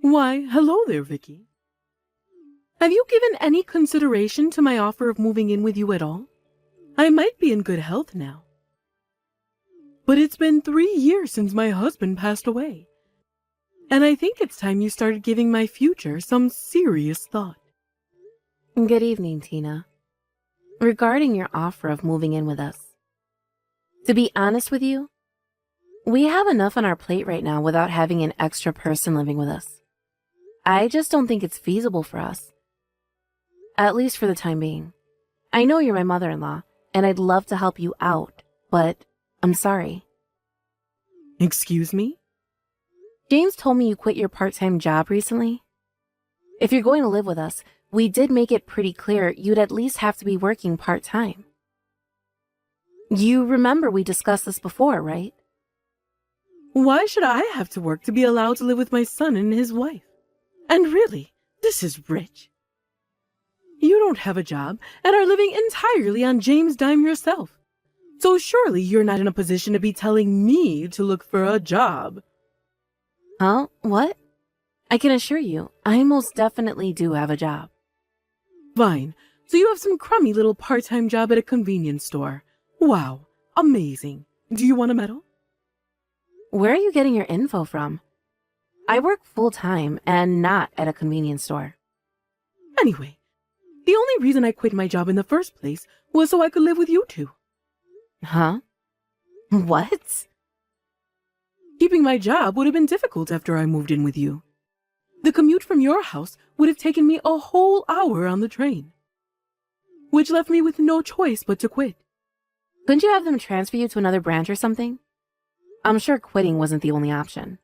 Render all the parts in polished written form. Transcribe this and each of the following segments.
Why, hello there, Vicky. Have you given any consideration to my offer of moving in with you at all? I might be in good health now. But it's been 3 years since my husband passed away. And I think it's time you started giving my future some serious thought. Good evening, Tina. Regarding your offer of moving in with us, to be honest with you, we have enough on our plate right now without having an extra person living with us. I just don't think it's feasible for us. At least for the time being. I know you're my mother-in-law, and I'd love to help you out, but I'm sorry. Excuse me? James told me you quit your part-time job recently. If you're going to live with us, we did make it pretty clear you'd at least have to be working part-time. You remember we discussed this before, right? Why should I have to work to be allowed to live with my son and his wife? And really, this is rich. You don't have a job and are living entirely on James' dime yourself. So surely you're not in a position to be telling me to look for a job. Huh? What? I can assure you, I most definitely do have a job. Fine. So you have some crummy little part-time job at a convenience store. Wow. Amazing. Do you want a medal? Where are you getting your info from? I work full-time and not at a convenience store. Anyway, the only reason I quit my job in the first place was so I could live with you two. Huh? What? Keeping my job would have been difficult after I moved in with you. The commute from your house would have taken me a whole hour on the train, which left me with no choice but to quit. Couldn't you have them transfer you to another branch or something? I'm sure quitting wasn't the only option.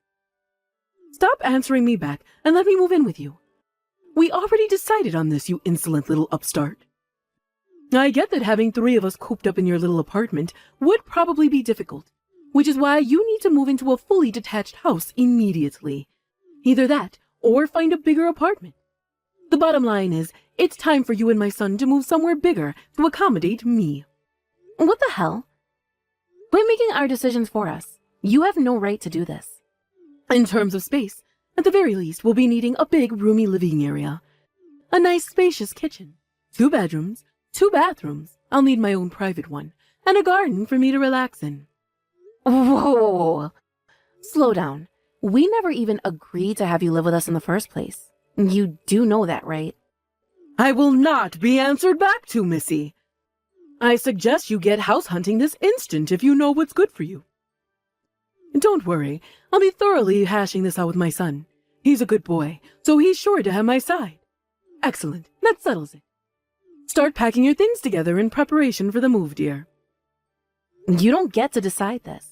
Stop answering me back and let me move in with you. We already decided on this, you insolent little upstart. I get that having 3 of us cooped up in your little apartment would probably be difficult, which is why you need to move into a fully detached house immediately. Either that, or find a bigger apartment. The bottom line is, it's time for you and my son to move somewhere bigger to accommodate me. What the hell? Quit making our decisions for us. You have no right to do this. In terms of space, at the very least, we'll be needing a big, roomy living area. A nice, spacious kitchen. 2 bedrooms, 2 bathrooms. I'll need my own private one. And a garden for me to relax in. Whoa! Slow down. We never even agreed to have you live with us in the first place. You do know that, right? I will not be answered back to, Missy. I suggest you get house hunting this instant if you know what's good for you. Don't worry, I'll be thoroughly hashing this out with my son. He's a good boy, so he's sure to have my side. Excellent, that settles it. Start packing your things together in preparation for the move, dear. You don't get to decide this.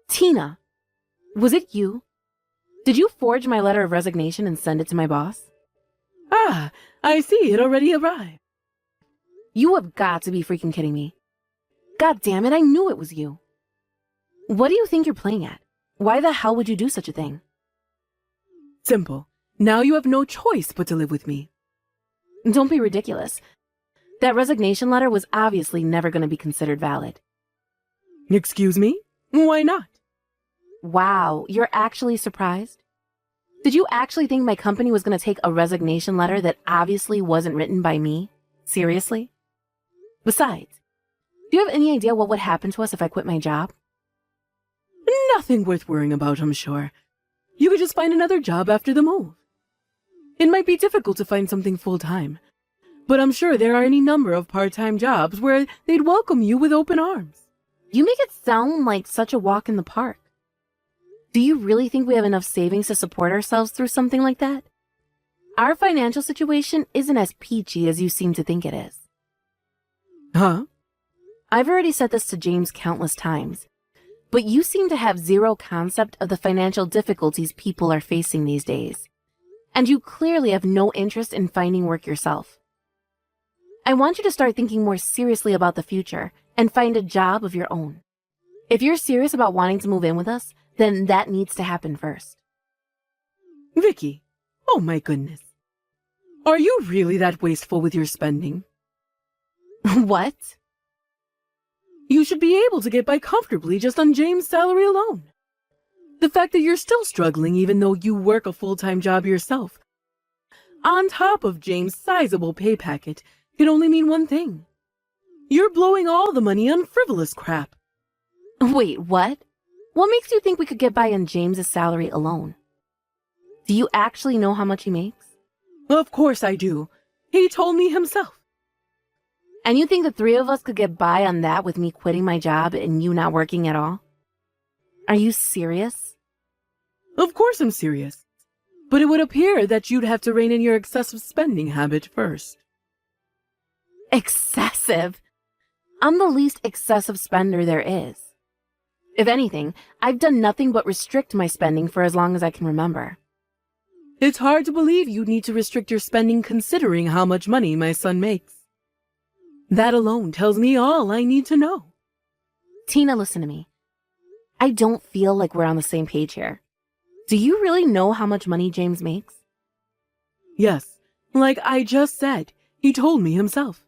Tina, was it you? Did you forge my letter of resignation and send it to my boss? Ah, I see it already arrived. You have got to be freaking kidding me. God damn it, I knew it was you. What do you think you're playing at? Why the hell would you do such a thing? Simple. Now you have no choice but to live with me. Don't be ridiculous. That resignation letter was obviously never going to be considered valid. Excuse me? Why not? Wow, you're actually surprised? Did you actually think my company was going to take a resignation letter that obviously wasn't written by me? Seriously? Besides, do you have any idea what would happen to us if I quit my job? Nothing worth worrying about, I'm sure. You could just find another job after the move. It might be difficult to find something full-time, but I'm sure there are any number of part-time jobs where they'd welcome you with open arms. You make it sound like such a walk in the park. Do you really think we have enough savings to support ourselves through something like that? Our financial situation isn't as peachy as you seem to think it is. Huh? I've already said this to James countless times, but you seem to have zero concept of the financial difficulties people are facing these days. And you clearly have no interest in finding work yourself. I want you to start thinking more seriously about the future and find a job of your own. If you're serious about wanting to move in with us, then that needs to happen first. Vicky, oh my goodness. Are you really that wasteful with your spending? What? You should be able to get by comfortably just on James' salary alone. The fact that you're still struggling even though you work a full-time job yourself, on top of James' sizable pay packet, can only mean one thing. You're blowing all the money on frivolous crap. Wait, what? What makes you think we could get by on James's salary alone? Do you actually know how much he makes? Of course I do. He told me himself. And you think the three of us could get by on that with me quitting my job and you not working at all? Are you serious? Of course I'm serious. But it would appear that you'd have to rein in your excessive spending habit first. Excessive? I'm the least excessive spender there is. If anything, I've done nothing but restrict my spending for as long as I can remember. It's hard to believe you'd need to restrict your spending considering how much money my son makes. That alone tells me all I need to know. Tina, listen to me. I don't feel like we're on the same page here. Do you really know how much money James makes? Yes, like I just said, he told me himself.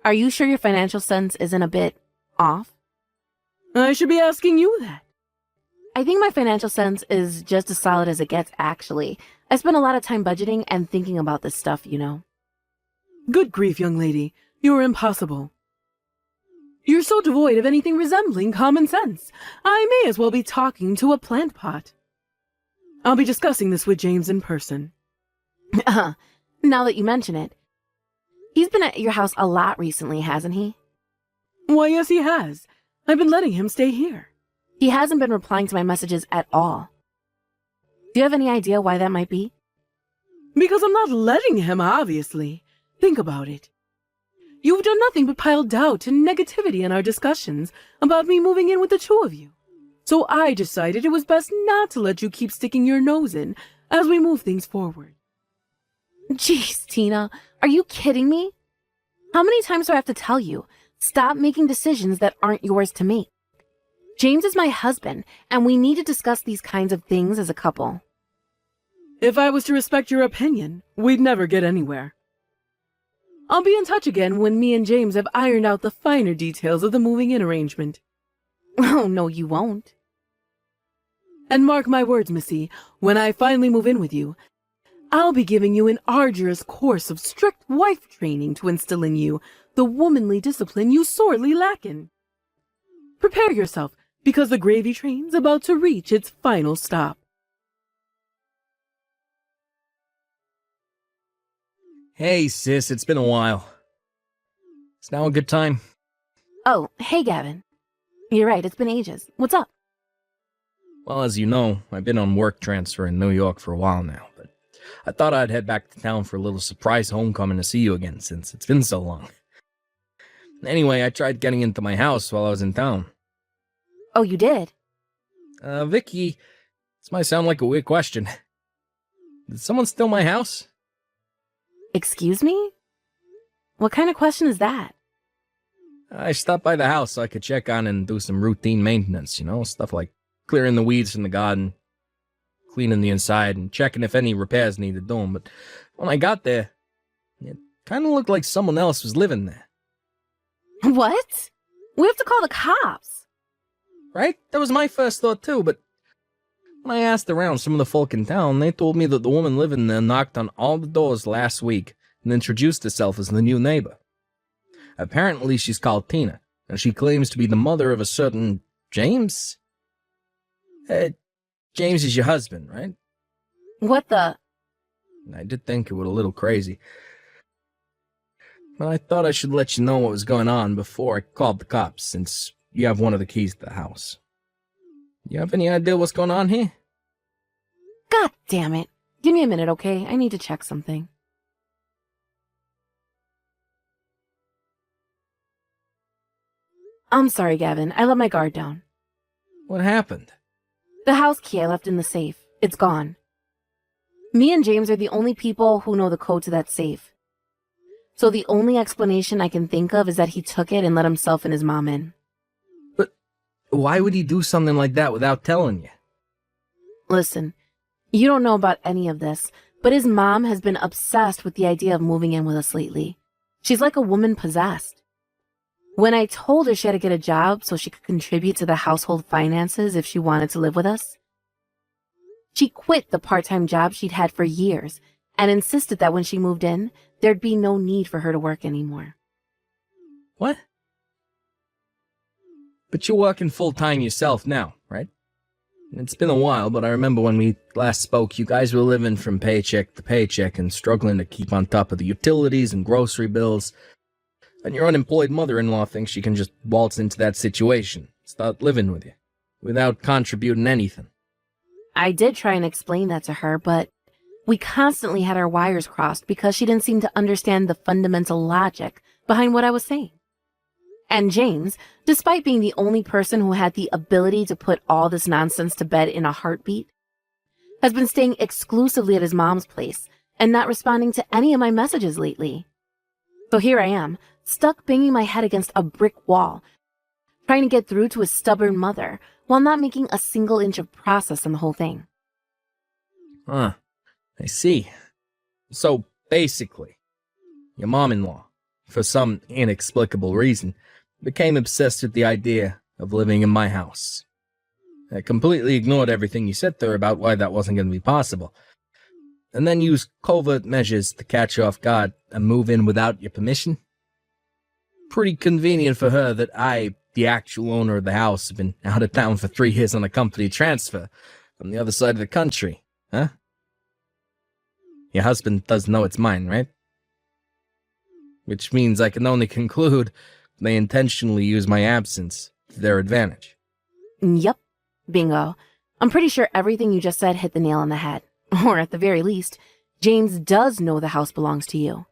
Are you sure your financial sense isn't a bit off? I should be asking you that. I think my financial sense is just as solid as it gets, actually. I spend a lot of time budgeting and thinking about this stuff, you know. Good grief, young lady. You're impossible. You're so devoid of anything resembling common sense. I may as well be talking to a plant pot. I'll be discussing this with James in person. Now that you mention it, he's been at your house a lot recently, hasn't he? Why, yes, he has. I've been letting him stay here. He hasn't been replying to my messages at all. Do you have any idea why that might be? Because I'm not letting him, obviously. Think about it. You've done nothing but pile doubt and negativity in our discussions about me moving in with the two of you. So I decided it was best not to let you keep sticking your nose in as we move things forward. Jeez, Tina, are you kidding me? How many times do I have to tell you? Stop making decisions that aren't yours to make. James is my husband, and we need to discuss these kinds of things as a couple. If I was to respect your opinion, we'd never get anywhere. I'll be in touch again when me and James have ironed out the finer details of the moving in arrangement. Oh, no, you won't. And mark my words, Missy, when I finally move in with you, I'll be giving you an arduous course of strict wife training to instill in you the womanly discipline you sorely lack in. Prepare yourself, because the gravy train's about to reach its final stop. Hey, sis, it's been a while. It's now a good time. Oh, hey, Gavin. You're right, it's been ages. What's up? Well, as you know, I've been on work transfer in New York for a while now, but I thought I'd head back to town for a little surprise homecoming to see you again since it's been so long. Anyway, I tried getting into my house while I was in town. Oh, you did? Vicky, this might sound like a weird question. Did someone steal my house? Excuse me? What kind of question is that? I stopped by the house so I could check on and do some routine maintenance, you know, stuff like clearing the weeds in the garden, cleaning the inside, and checking if any repairs needed doing. But when I got there, it kind of looked like someone else was living there. What? We have to call the cops. Right? That was my first thought too, but when I asked around some of the folk in town, they told me that the woman living there knocked on all the doors last week and introduced herself as the new neighbor. Apparently she's called Tina, and she claims to be the mother of a certain James? James is your husband, right? What the? I did think it was a little crazy. But I thought I should let you know what was going on before I called the cops, since you have one of the keys to the house. You have any idea what's going on here? God damn it. Give me a minute, okay? I need to check something. I'm sorry, Gavin. I let my guard down. What happened? The house key I left in the safe. It's gone. Me and James are the only people who know the code to that safe. So the only explanation I can think of is that he took it and let himself and his mom in. But why would he do something like that without telling you? Listen, you don't know about any of this, but his mom has been obsessed with the idea of moving in with us lately. She's like a woman possessed. When I told her she had to get a job so she could contribute to the household finances if she wanted to live with us, she quit the part-time job she'd had for years and insisted that when she moved in, there'd be no need for her to work anymore. What? But you're working full-time yourself now, right? It's been a while, but I remember when we last spoke, you guys were living from paycheck to paycheck and struggling to keep on top of the utilities and grocery bills. And your unemployed mother-in-law thinks she can just waltz into that situation, start living with you, without contributing anything. I did try and explain that to her, but we constantly had our wires crossed because she didn't seem to understand the fundamental logic behind what I was saying. And James, despite being the only person who had the ability to put all this nonsense to bed in a heartbeat, has been staying exclusively at his mom's place and not responding to any of my messages lately. So here I am, stuck banging my head against a brick wall, trying to get through to his stubborn mother while not making a single inch of process in the whole thing. Huh. I see. So, basically, your mom-in-law, for some inexplicable reason, became obsessed with the idea of living in my house. I completely ignored everything you said to her about why that wasn't going to be possible, and then used covert measures to catch you off guard and move in without your permission. Pretty convenient for her that I, the actual owner of the house, have been out of town for 3 years on a company transfer from the other side of the country, huh? Your husband does know it's mine, right? Which means I can only conclude they intentionally use my absence to their advantage. Yep. Bingo. I'm pretty sure everything you just said hit the nail on the head. Or at the very least, James does know the house belongs to you.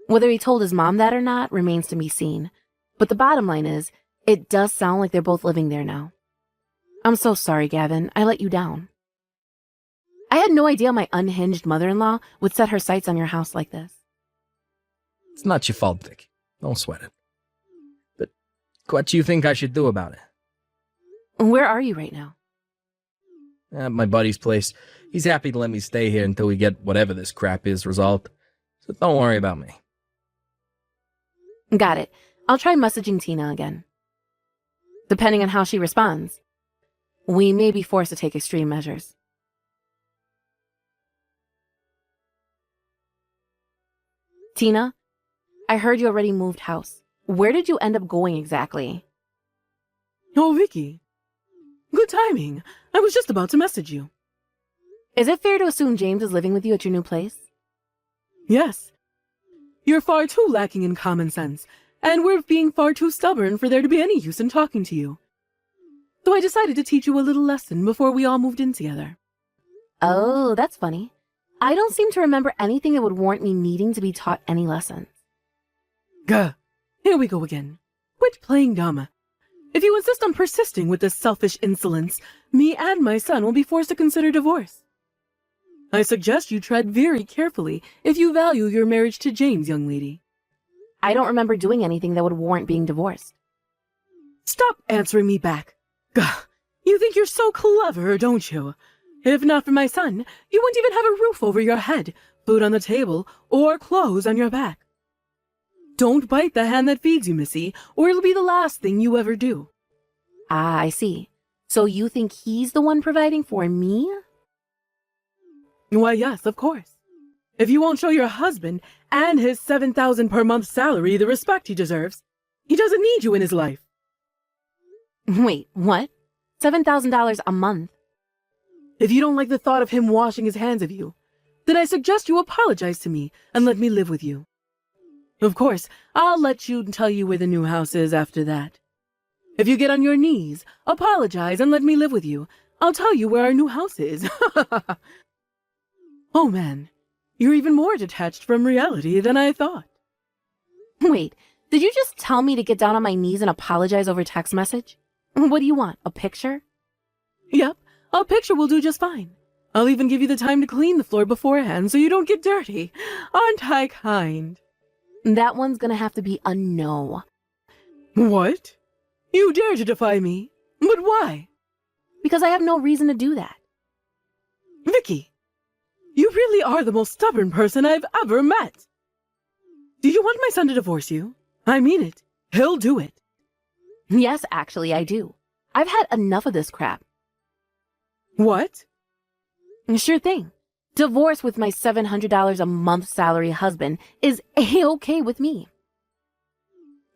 Whether he told his mom that or not remains to be seen. But the bottom line is, it does sound like they're both living there now. I'm so sorry, Gavin. I let you down. I had no idea my unhinged mother-in-law would set her sights on your house like this. It's not your fault, Vic. Don't sweat it. But what do you think I should do about it? Where are you right now? At my buddy's place. He's happy to let me stay here until we get whatever this crap is resolved. So don't worry about me. Got it. I'll try messaging Tina again. Depending on how she responds, we may be forced to take extreme measures. Tina, I heard you already moved house. Where did you end up going exactly? Oh, Vicky. Good timing. I was just about to message you. Is it fair to assume James is living with you at your new place? Yes. You're far too lacking in common sense, and we're being far too stubborn for there to be any use in talking to you. So I decided to teach you a little lesson before we all moved in together. Oh, that's funny. I don't seem to remember anything that would warrant me needing to be taught any lessons. Gah. Here we go again. Quit playing dumb. If you insist on persisting with this selfish insolence, me and my son will be forced to consider divorce. I suggest you tread very carefully if you value your marriage to James, young lady. I don't remember doing anything that would warrant being divorced. Stop answering me back. Gah. You think you're so clever, don't you? If not for my son, you wouldn't even have a roof over your head, food on the table, or clothes on your back. Don't bite the hand that feeds you, Missy, or it'll be the last thing you ever do. Ah, I see. So you think he's the one providing for me? Why, yes, of course. If you won't show your husband and his $7,000 per month salary the respect he deserves, he doesn't need you in his life. Wait, what? $7,000 a month? If you don't like the thought of him washing his hands of you, then I suggest you apologize to me and let me live with you. Of course, I'll let you tell you where the new house is after that. If you get on your knees, apologize, and let me live with you, I'll tell you where our new house is. Oh man, you're even more detached from reality than I thought. Wait, did you just tell me to get down on my knees and apologize over text message? What do you want, a picture? Yep, a picture will do just fine. I'll even give you the time to clean the floor beforehand so you don't get dirty. Aren't I kind? That one's gonna have to be a no. What? You dare to defy me? But why? Because I have no reason to do that. Vicky, you really are the most stubborn person I've ever met. Do you want my son to divorce you? I mean it. He'll do it. Yes, actually, I do. I've had enough of this crap. What? Sure thing. Divorce with my $700 a month salary husband is A-okay with me.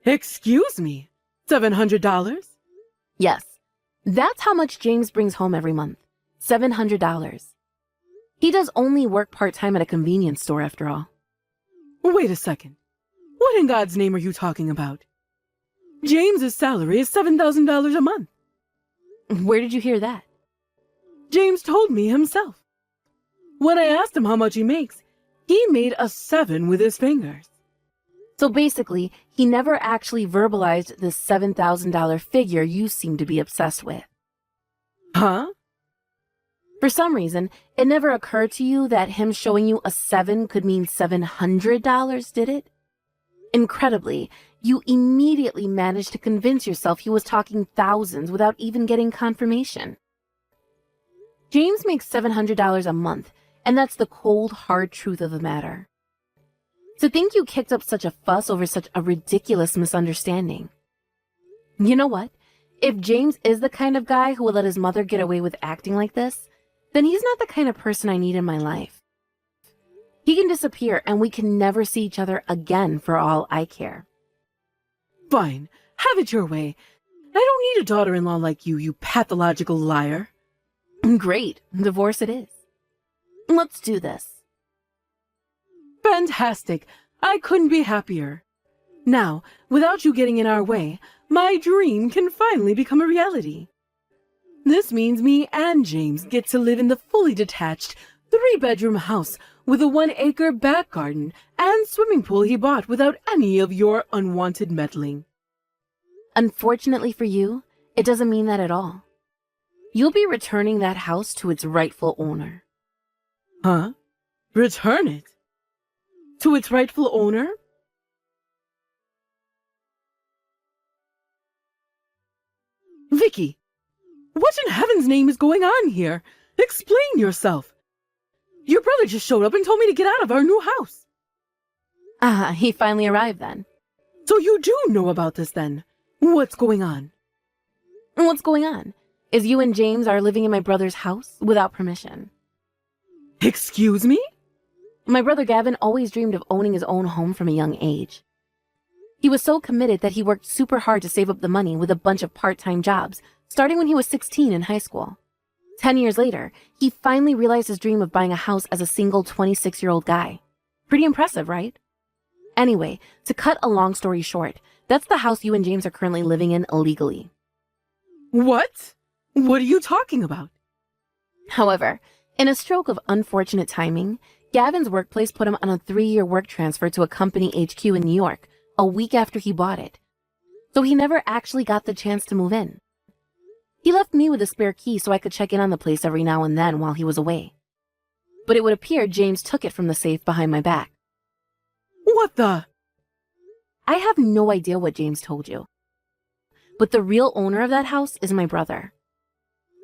Excuse me? $700? Yes, that's how much James brings home every month. $700. He does only work part-time at a convenience store, after all. Wait a second. What in God's name are you talking about? James's salary is $7,000 a month. Where did you hear that? James told me himself. When I asked him how much he makes, he made a 7 with his fingers. So basically, he never actually verbalized this $7,000 figure you seem to be obsessed with. Huh? For some reason, it never occurred to you that him showing you a 7 could mean $700, did it? Incredibly, you immediately managed to convince yourself he was talking thousands without even getting confirmation. James makes $700 a month, and that's the cold, hard truth of the matter. To think you kicked up such a fuss over such a ridiculous misunderstanding. You know what? If James is the kind of guy who would let his mother get away with acting like this, then he's not the kind of person I need in my life. He can disappear and we can never see each other again for all I care. Fine. Have it your way. I don't need a daughter-in-law like you pathological liar. Great. Divorce it is. Let's do this. Fantastic. I couldn't be happier. Now, without you getting in our way, my dream can finally become a reality. This means me and James get to live in the fully detached 3-bedroom house with a 1-acre back garden and swimming pool he bought without any of your unwanted meddling. Unfortunately for you, it doesn't mean that at all. You'll be returning that house to its rightful owner. Huh? Return it? To its rightful owner? Vicky, what in heaven's name is going on here? Explain yourself. Your brother just showed up and told me to get out of our new house. He finally arrived then. So you do know about this then? What's going on? What's going on? Is you and James are living in my brother's house without permission. Excuse me? My brother Gavin always dreamed of owning his own home from a young age. He was so committed that he worked super hard to save up the money with a bunch of part-time jobs, starting when he was 16 in high school. 10 years later, he finally realized his dream of buying a house as a single 26-year-old guy. Pretty impressive, right? Anyway, to cut a long story short, that's the house you and James are currently living in illegally. What? What are you talking about? However, in a stroke of unfortunate timing, Gavin's workplace put him on a 3-year work transfer to a company HQ in New York a week after he bought it. So he never actually got the chance to move in. He left me with a spare key so I could check in on the place every now and then while he was away. But it would appear James took it from the safe behind my back. What the? I have no idea what James told you. But the real owner of that house is my brother.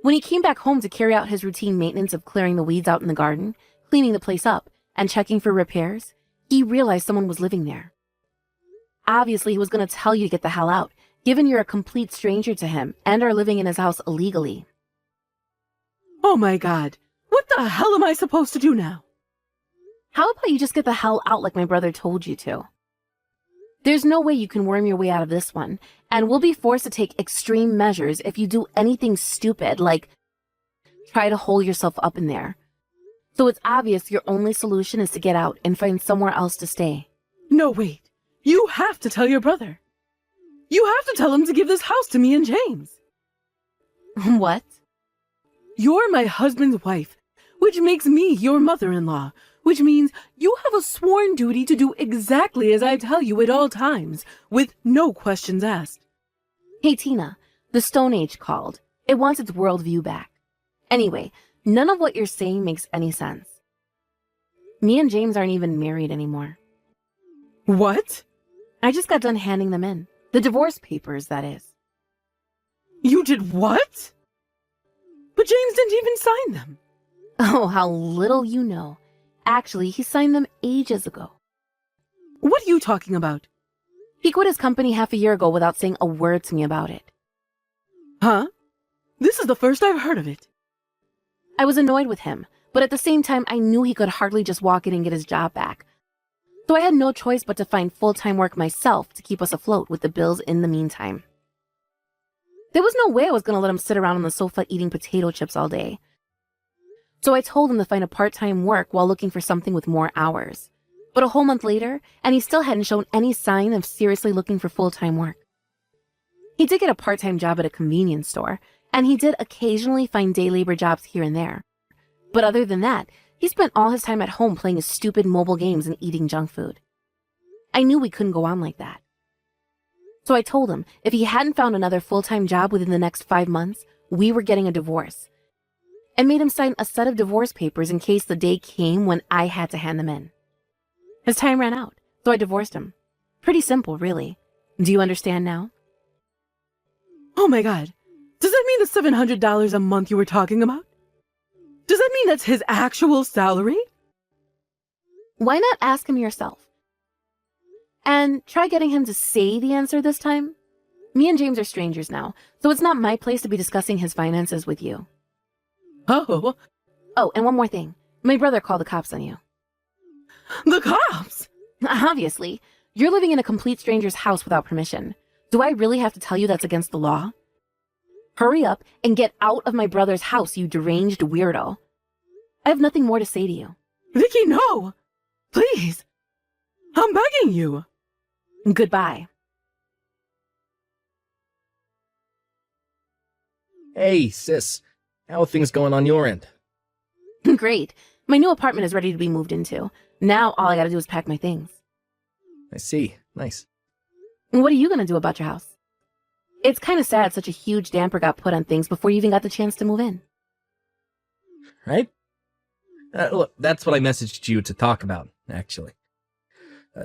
When he came back home to carry out his routine maintenance of clearing the weeds out in the garden, cleaning the place up, and checking for repairs, he realized someone was living there. Obviously, he was going to tell you to get the hell out, given you're a complete stranger to him and are living in his house illegally. Oh my God. What the hell am I supposed to do now? How about you just get the hell out like my brother told you to? There's no way you can worm your way out of this one, and we'll be forced to take extreme measures if you do anything stupid like try to hole yourself up in there. So it's obvious your only solution is to get out and find somewhere else to stay. No, wait. You have to tell your brother. You have to tell him to give this house to me and James. What? You're my husband's wife, which makes me your mother-in-law, which means you have a sworn duty to do exactly as I tell you at all times, with no questions asked. Hey, Tina, the Stone Age called. It wants its worldview back. Anyway, none of what you're saying makes any sense. Me and James aren't even married anymore. What? I just got done handing them in. The divorce papers, that is. You did what? But James didn't even sign them. Oh, how little you know. Actually, he signed them ages ago. What are you talking about? He quit his company half a year ago without saying a word to me about it. Huh? This is the first I've heard of it. I was annoyed with him, but at the same time, I knew he could hardly just walk in and get his job back. So I had no choice but to find full-time work myself to keep us afloat with the bills in the meantime. There was no way I was going to let him sit around on the sofa eating potato chips all day. So I told him to find a part-time work while looking for something with more hours. But a whole month later, and he still hadn't shown any sign of seriously looking for full-time work. He did get a part-time job at a convenience store, and he did occasionally find day labor jobs here and there. But other than that, he spent all his time at home playing his stupid mobile games and eating junk food. I knew we couldn't go on like that. So I told him if he hadn't found another full-time job within the next 5 months, we were getting a divorce. And made him sign a set of divorce papers in case the day came when I had to hand them in. His time ran out, so I divorced him. Pretty simple, really. Do you understand now? Oh my god. Does that mean the $700 a month you were talking about? Does that mean that's his actual salary? Why not ask him yourself? And try getting him to say the answer this time. Me and James are strangers now, so it's not my place to be discussing his finances with you. Oh, Oh, and one more thing. My brother called the cops on you. the cops! Obviously, you're living in a complete stranger's house without permission. Do I really have to tell you that's against the law? Hurry up and get out of my brother's house, you deranged weirdo. I have nothing more to say to you. Vicky, no! Please! I'm begging you! Goodbye. Hey, sis. How are things going on your end? Great. My new apartment is ready to be moved into. Now all I gotta do is pack my things. I see. Nice. What are you gonna do about your house? It's kind of sad such a huge damper got put on things before you even got the chance to move in. Right? Look, that's what I messaged you to talk about, actually.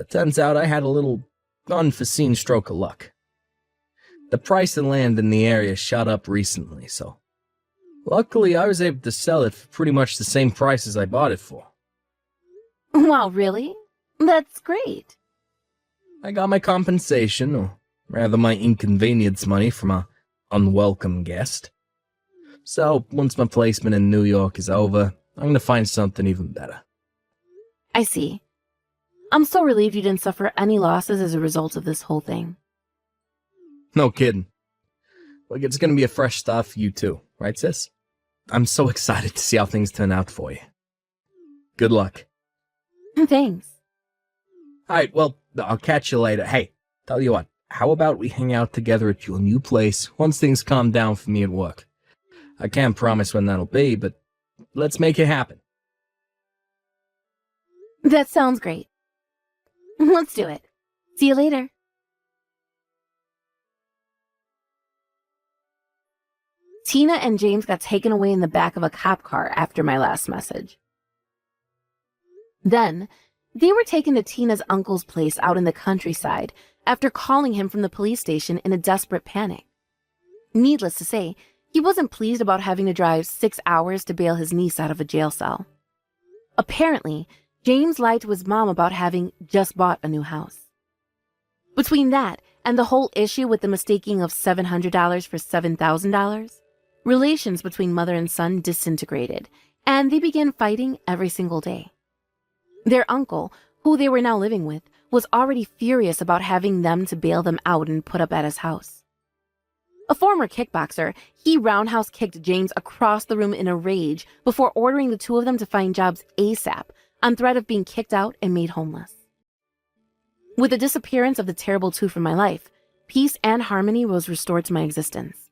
Turns out I had a little unforeseen stroke of luck. The price of land in the area shot up recently, so luckily I was able to sell it for pretty much the same price as I bought it for. Wow, really? That's great. I got my compensation, or rather my inconvenience money from a unwelcome guest. So once my placement in New York is over, I'm gonna find something even better. I see. I'm so relieved you didn't suffer any losses as a result of this whole thing. No kidding. Like, it's gonna be a fresh start for you too, right, sis? I'm so excited to see how things turn out for you. Good luck. Thanks. Alright, well, I'll catch you later. Hey, tell you what, how about we hang out together at your new place once things calm down for me at work? I can't promise when that'll be, but let's make it happen. That sounds great. Let's do it. See you later. Tina and James got taken away in the back of a cop car after my last message. Then, they were taken to Tina's uncle's place out in the countryside after calling him from the police station in a desperate panic. Needless to say, he wasn't pleased about having to drive 6 hours to bail his niece out of a jail cell. Apparently, James lied to his mom about having just bought a new house. Between that and the whole issue with the mistaking of $700 for $7,000, relations between mother and son disintegrated, and they began fighting every single day. Their uncle, who they were now living with, was already furious about having them to bail them out and put up at his house. A former kickboxer, he roundhouse kicked James across the room in a rage before ordering the two of them to find jobs ASAP on threat of being kicked out and made homeless. With the disappearance of the terrible two from my life, peace and harmony was restored to my existence.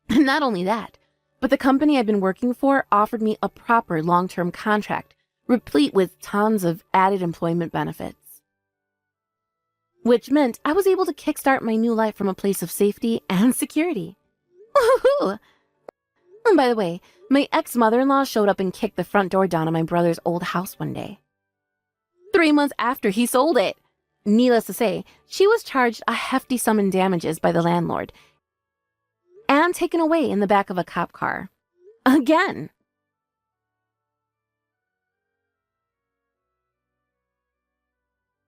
And not only that, but the company I'd been working for offered me a proper long-term contract, replete with tons of added employment benefits. Which meant I was able to kickstart my new life from a place of safety and security. Woohoo! And by the way, my ex-mother-in-law showed up and kicked the front door down on my brother's old house one day. 3 months after he sold it. Needless to say, she was charged a hefty sum in damages by the landlord and taken away in the back of a cop car. Again.